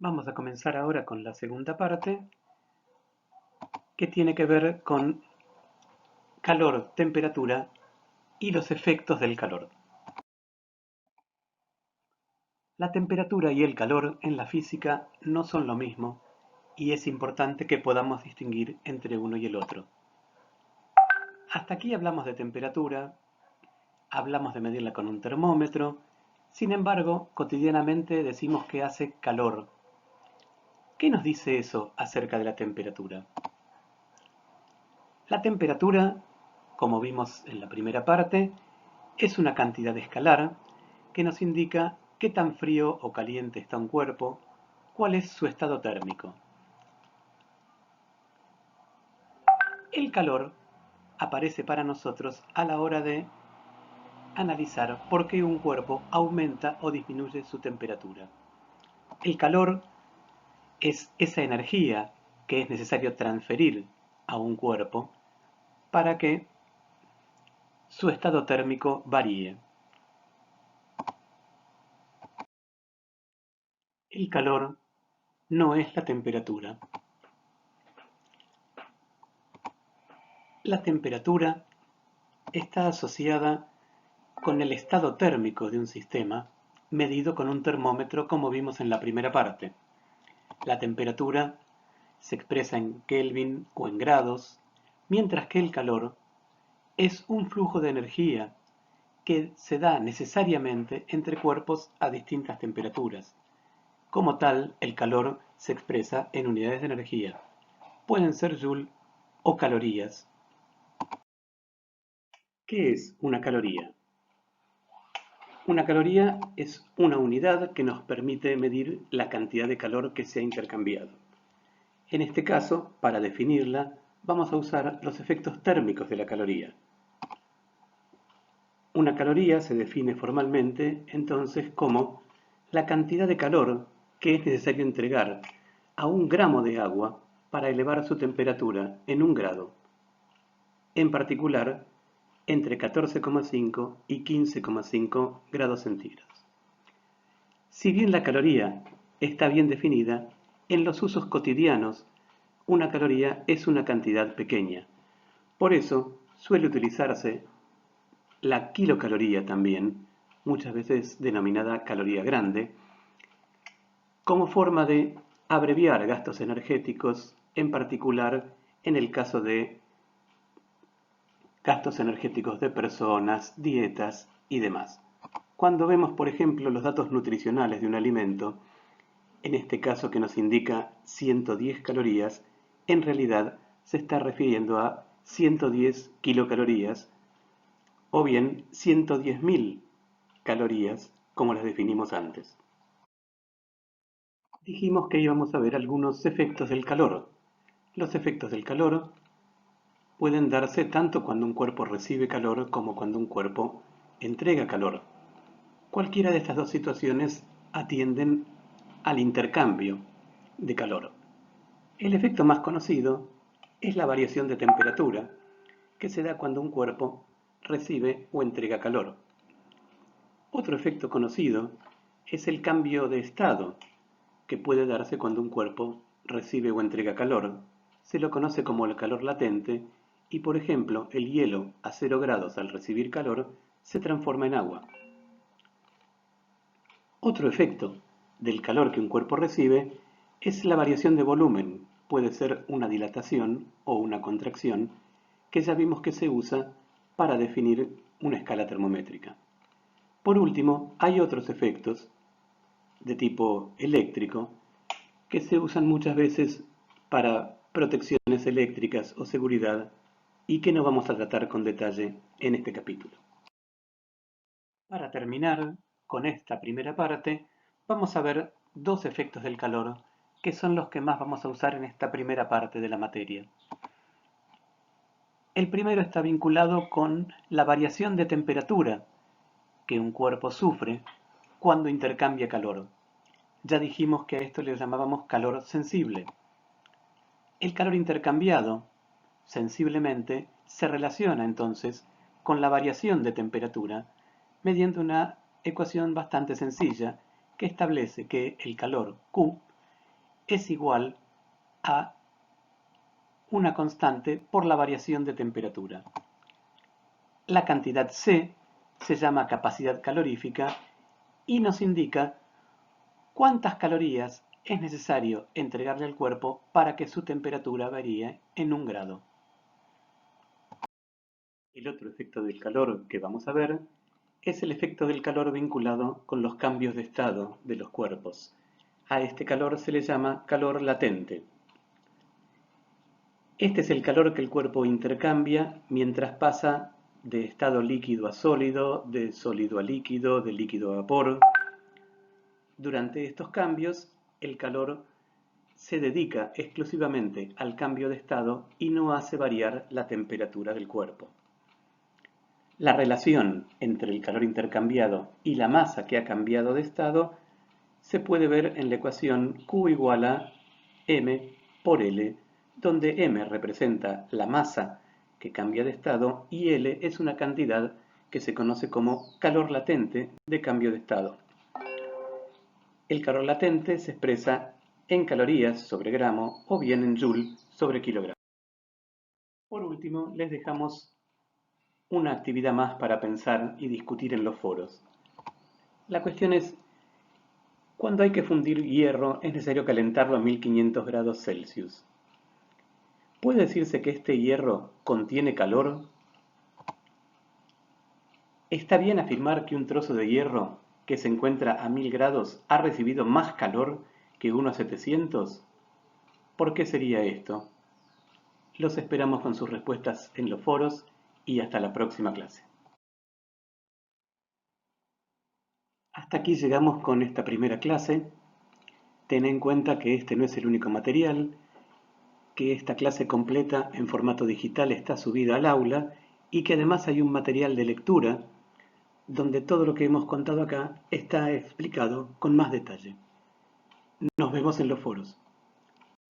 Vamos a comenzar ahora con la segunda parte, que tiene que ver con calor, temperatura y los efectos del calor. La temperatura y el calor en la física no son lo mismo y es importante que podamos distinguir entre uno y el otro. Hasta aquí hablamos de temperatura, hablamos de medirla con un termómetro, sin embargo, cotidianamente decimos que hace calor. ¿Qué nos dice eso acerca de la temperatura? La temperatura, como vimos en la primera parte, es una cantidad escalar que nos indica qué tan frío o caliente está un cuerpo, cuál es su estado térmico. El calor aparece para nosotros a la hora de analizar por qué un cuerpo aumenta o disminuye su temperatura. El calor es esa energía que es necesario transferir a un cuerpo para que su estado térmico varíe. El calor no es la temperatura. La temperatura está asociada con el estado térmico de un sistema medido con un termómetro como vimos en la primera parte. La temperatura se expresa en Kelvin o en grados, mientras que el calor es un flujo de energía que se da necesariamente entre cuerpos a distintas temperaturas. Como tal, el calor se expresa en unidades de energía. Pueden ser joule o calorías. ¿Qué es una caloría? Una caloría es una unidad que nos permite medir la cantidad de calor que se ha intercambiado. En este caso, para definirla, vamos a usar los efectos térmicos de la caloría. Una caloría se define formalmente entonces como la cantidad de calor que es necesario entregar a un gramo de agua para elevar su temperatura en 1 grado. En particular, entre 14,5 y 15,5 grados centígrados. Si bien la caloría está bien definida, en los usos cotidianos una caloría es una cantidad pequeña. Por eso suele utilizarse la kilocaloría también, muchas veces denominada caloría grande, como forma de abreviar gastos energéticos, en particular en el caso de gastos energéticos de personas, dietas y demás. Cuando vemos, por ejemplo, los datos nutricionales de un alimento, en este caso que nos indica 110 calorías, en realidad se está refiriendo a 110 kilocalorías o bien 110.000 calorías, como las definimos antes. Dijimos que íbamos a ver algunos efectos del calor. Los efectos del calor pueden darse tanto cuando un cuerpo recibe calor como cuando un cuerpo entrega calor. Cualquiera de estas dos situaciones atienden al intercambio de calor. El efecto más conocido es la variación de temperatura, que se da cuando un cuerpo recibe o entrega calor. Otro efecto conocido es el cambio de estado, que puede darse cuando un cuerpo recibe o entrega calor. Se lo conoce como el calor latente y, por ejemplo, el hielo a 0 grados al recibir calor se transforma en agua. Otro efecto del calor que un cuerpo recibe es la variación de volumen. Puede ser una dilatación o una contracción, que ya vimos que se usa para definir una escala termométrica. Por último, hay otros efectos de tipo eléctrico que se usan muchas veces para protecciones eléctricas o seguridad y que no vamos a tratar con detalle en este capítulo. Para terminar con esta primera parte, vamos a ver dos efectos del calor que son los que más vamos a usar en esta primera parte de la materia. El primero está vinculado con la variación de temperatura que un cuerpo sufre cuando intercambia calor. Ya dijimos que a esto le llamábamos calor sensible. El calor intercambiado, sensiblemente, se relaciona entonces con la variación de temperatura mediante una ecuación bastante sencilla que establece que el calor Q es igual a una constante por la variación de temperatura. La cantidad C se llama capacidad calorífica y nos indica cuántas calorías es necesario entregarle al cuerpo para que su temperatura varíe en 1 grado. El otro efecto del calor que vamos a ver es el efecto del calor vinculado con los cambios de estado de los cuerpos. A este calor se le llama calor latente. Este es el calor que el cuerpo intercambia mientras pasa de estado líquido a sólido, de sólido a líquido, de líquido a vapor. Durante estos cambios, el calor se dedica exclusivamente al cambio de estado y no hace variar la temperatura del cuerpo. La relación entre el calor intercambiado y la masa que ha cambiado de estado se puede ver en la ecuación Q igual a m por L, donde m representa la masa que cambia de estado y L es una cantidad que se conoce como calor latente de cambio de estado. El calor latente se expresa en calorías sobre gramo o bien en joule sobre kilogramo. Por último, les dejamos una actividad más para pensar y discutir en los foros. La cuestión es, cuando hay que fundir hierro es necesario calentarlo a 1500 grados Celsius. ¿Puede decirse que este hierro contiene calor? ¿Está bien afirmar que un trozo de hierro que se encuentra a 1000 grados ha recibido más calor que uno a 700? ¿Por qué sería esto? Los esperamos con sus respuestas en los foros y hasta la próxima clase. Hasta aquí llegamos con esta primera clase. Ten en cuenta que este no es el único material, que esta clase completa en formato digital está subida al aula y que además hay un material de lectura donde todo lo que hemos contado acá está explicado con más detalle. Nos vemos en los foros.